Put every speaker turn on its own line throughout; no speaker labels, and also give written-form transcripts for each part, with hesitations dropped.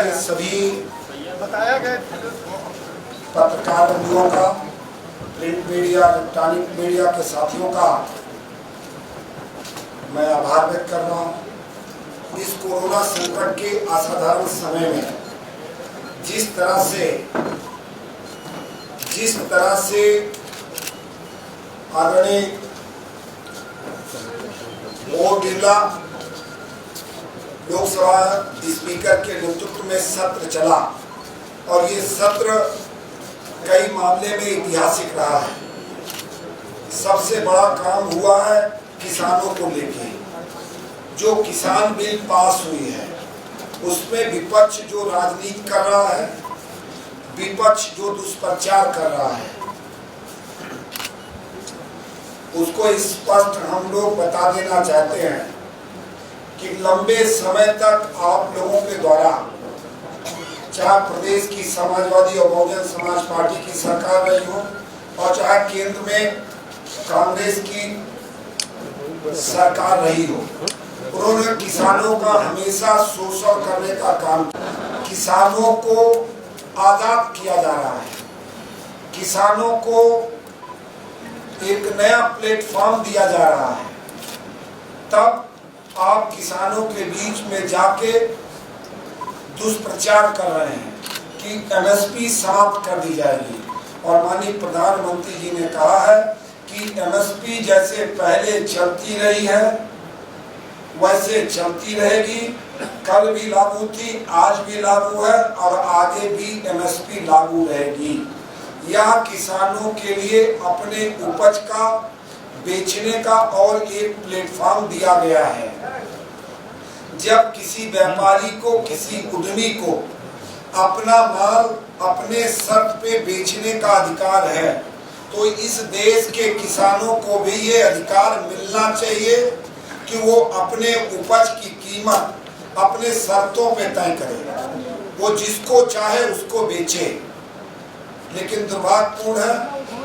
के सभी बताया गया पत्रकार बंधुओं का, प्रिंट मीडिया, इलेक्ट्रॉनिक मीडिया के साथियों का मैं आभार व्यक्त कर रहा हूँ। इस कोरोना संकट के असाधारण समय में जिस तरह से आदरणीय ओम बिरला लोकसभा स्पीकर के नेतृत्व में सत्र चला और ये सत्र कई मामले में ऐतिहासिक रहा है। सबसे बड़ा काम हुआ है किसानों को लेके। जो किसान बिल पास हुई है उसमें विपक्ष जो राजनीति कर रहा है, विपक्ष जो दुष्प्रचार कर रहा है, उसको स्पष्ट हम लोग बता देना चाहते हैं कि लंबे समय तक आप लोगों के द्वारा, चाहे प्रदेश की समाजवादी और बहुजन समाज पार्टी की सरकार रही हो और चाहे केंद्र में कांग्रेस की सरकार रही हो, उन्होंने किसानों का हमेशा शोषण करने का काम किया। किसानों को आजाद किया जा रहा है, किसानों को एक नया प्लेटफॉर्म दिया जा रहा है। तब आप किसानों के बीच में जाके दुष्प्रचार कर रहे हैं कि एमएसपी समाप्त कर दी जाएगी। और माननीय प्रधानमंत्री जी ने कहा है कि एमएसपी जैसे पहले चलती रही है वैसे चलती रहेगी। कल भी लागू थी, आज भी लागू है और आगे भी एमएसपी लागू रहेगी। यह किसानों के लिए अपने उपज का बेचने का और एक प्लेटफॉर्म दिया गया है। जब किसी व्यापारी को, किसी उद्यमी को अपना माल अपने शर्त पे बेचने का अधिकार है, तो इस देश के किसानों को भी ये अधिकार मिलना चाहिए कि वो अपने उपज की कीमत अपने शर्तों पे तय करे, वो जिसको चाहे उसको बेचे। लेकिन दुर्भाग्यपूर्ण है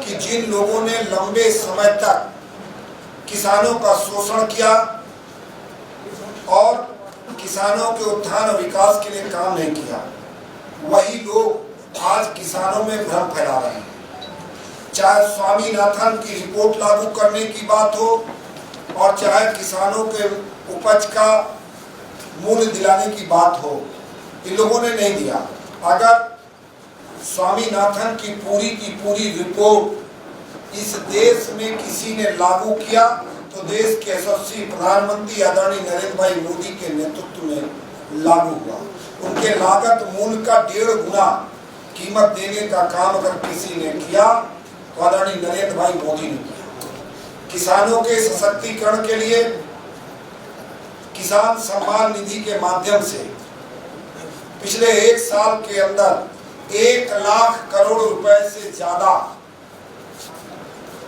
कि जिन लोगों ने लंबे समय तक किसानों का शोषण किया और किसानों के उत्थान और विकास के लिए काम नहीं किया, वही लोग आज किसानों में भ्रम फैला रहे हैं। चाहे स्वामीनाथन की रिपोर्ट लागू करने की बात हो और चाहे किसानों के उपज का मूल्य दिलाने की बात हो, इन लोगों ने नहीं दिया। अगर स्वामीनाथन की पूरी रिपोर्ट इस देश में किसी ने लागू किया तो देश के यशस्वी प्रधानमंत्री आदरणीय नरेंद्र भाई मोदी के नेतृत्व में लागू हुआ। उनके लागत मूल्य का 1.5 गुना कीमत देने का काम अगर किसी ने किया तो आदरणीय नरेंद्र भाई मोदी ने किया। किसानों के सशक्तिकरण के लिए किसान सम्मान निधि के माध्यम से पिछले 1 साल के अंदर 1 लाख करोड़ रुपए से ज्यादा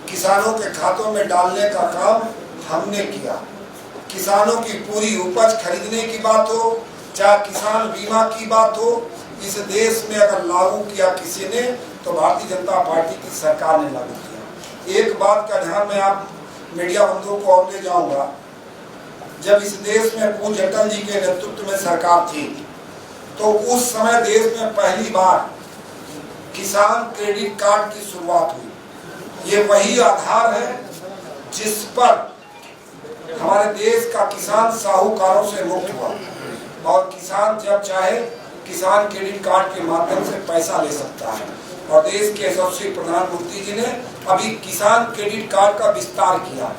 किसानों के खातों में डालने का काम हमने किया। किसानों की पूरी उपज खरीदने की बात हो, चाहे किसान बीमा की बात हो, इस देश में अगर लागू किया किसी ने तो भारतीय जनता पार्टी की सरकार ने लागू किया। एक बात का ध्यान में आप मीडिया बंधुओं को और ले जाऊंगा, जब इस देश में पूज्य अटल जी के नेतृत्व में सरकार थी तो उस समय देश में पहली बार किसान क्रेडिट कार्ड की शुरुआत हुई। ये वही आधार है जिस पर हमारे देश का किसान साहूकारों से मुक्त हुआ और किसान जब चाहे किसान क्रेडिट कार्ड के माध्यम से पैसा ले सकता है। और देश के यशस्वी प्रधानमंत्री जी ने अभी किसान क्रेडिट कार्ड का विस्तार किया।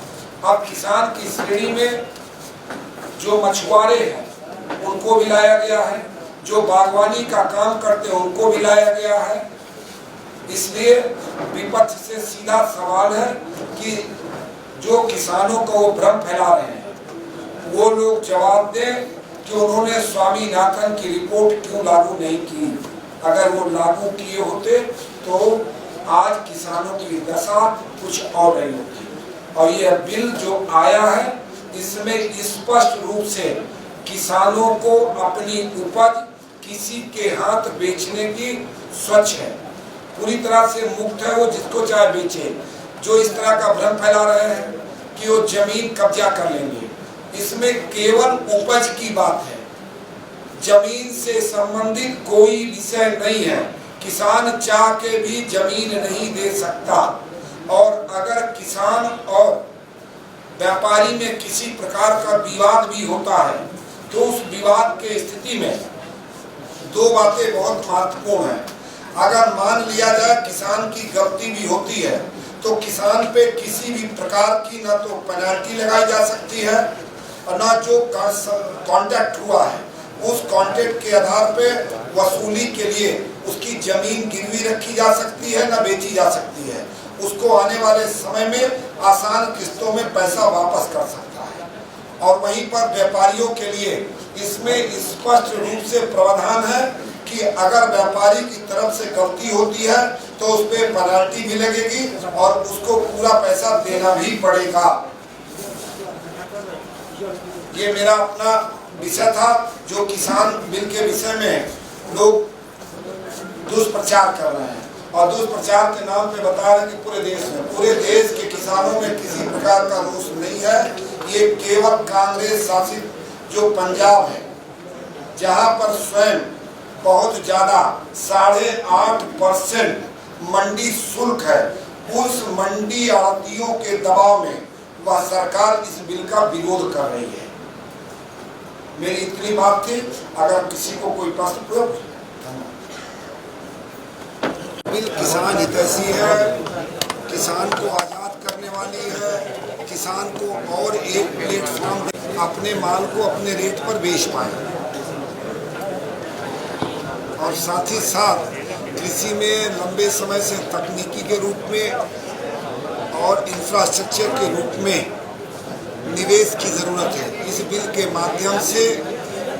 अब किसान की श्रेणी में जो मछुआरे हैं उनको भी लाया गया है, जो बागवानी का काम करते हैं उनको भी लाया गया है। इसलिए विपक्ष से सीधा सवाल है कि जो किसानों को वो भ्रम फैला रहे हैं वो लोग जवाब दें कि उन्होंने स्वामीनाथन की रिपोर्ट क्यों लागू नहीं की। अगर वो लागू किए होते तो आज किसानों की दशा कुछ और रही होती। और ये बिल जो आया है इसमें स्पष्ट रूप से किसानों को अपनी उपज किसी के हाथ बेचने की स्वच्छ है, पूरी तरह से मुक्त है। वो जिसको चाहे बेचे। जो इस तरह का भ्रम फैला रहे हैं कि वो जमीन कब्जा कर लेंगे, इसमें केवल उपज की बात है। जमीन से संबंधित कोई विषय नहीं है। किसान चाह के भी जमीन नहीं दे सकता, और अगर किसान और व्यापारी में किसी प्रकार का विवाद भी होता है तो उस विवाद के स्थिति में दो बातें बहुत महत्वपूर्ण हैं। अगर मान लिया जाए किसान की गलती भी होती है तो किसान पे किसी भी प्रकार की न तो पेनल्टी लगाई जा सकती है और न जो कॉन्ट्रैक्ट हुआ है उस कॉन्ट्रैक्ट के आधार पे वसूली के लिए उसकी जमीन गिरवी रखी जा सकती है, न बेची जा सकती है। उसको आने वाले समय में आसान किस्तों में पैसा वापस कर सकता है। और वहीं पर व्यापारियों के लिए इसमें स्पष्ट रूप से प्रावधान है कि अगर व्यापारी की तरफ से गलती होती है तो उस पर पेनल्टी भी लगेगी और उसको पूरा पैसा देना भी पड़ेगा। ये मेरा अपना विषय था जो किसान बिल के विषय में लोग दुष्प्रचार कर रहे हैं, और दुष्प्रचार के नाम पे बता रहे हैं कि पूरे देश के किसानों में किसी प्रकार का रोष नहीं है। ये केवल कांग्रेस शासित जो पंजाब है, जहां पर स्वयं बहुत ज्यादा 8.5% मंडी शुल्क है, उस मंडी आड़तियों के दबाव में वह सरकार इस बिल का विरोध कर रही है। मेरी इतनी बात थी। अगर किसी को कोई प्रश्न पूछो। बिल किसान हितैषी है, किसान को आज़ाद करने वाली है, किसान को और एक प्लेटफॉर्म अपने माल को अपने रेट पर बेच पाए, और साथ ही साथ कृषि में लंबे समय से तकनीकी के रूप में और इंफ्रास्ट्रक्चर के रूप में निवेश की ज़रूरत है। इस बिल के माध्यम से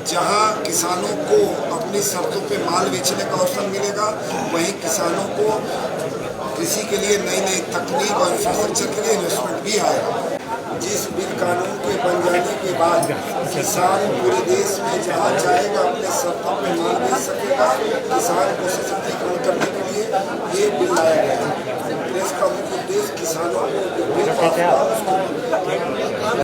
जहां किसानों को अपनी शर्तों पे माल बेचने का अवसर मिलेगा, वहीं किसानों को कृषि के लिए नई नई तकनीक और इंफ्रास्ट्रक्चर के लिए इन्वेस्टमेंट भी आएगा। जिस बिल कानून के बन जाने के बाद किसान पूरे देश में जहां चाहेगा अपने शर्तों पे माल बेच सकेगा। किसान को सशक्तिकरण करने के लिए ये बिल लाया गया है। इसका मुख्य उद्देश्य किसानों को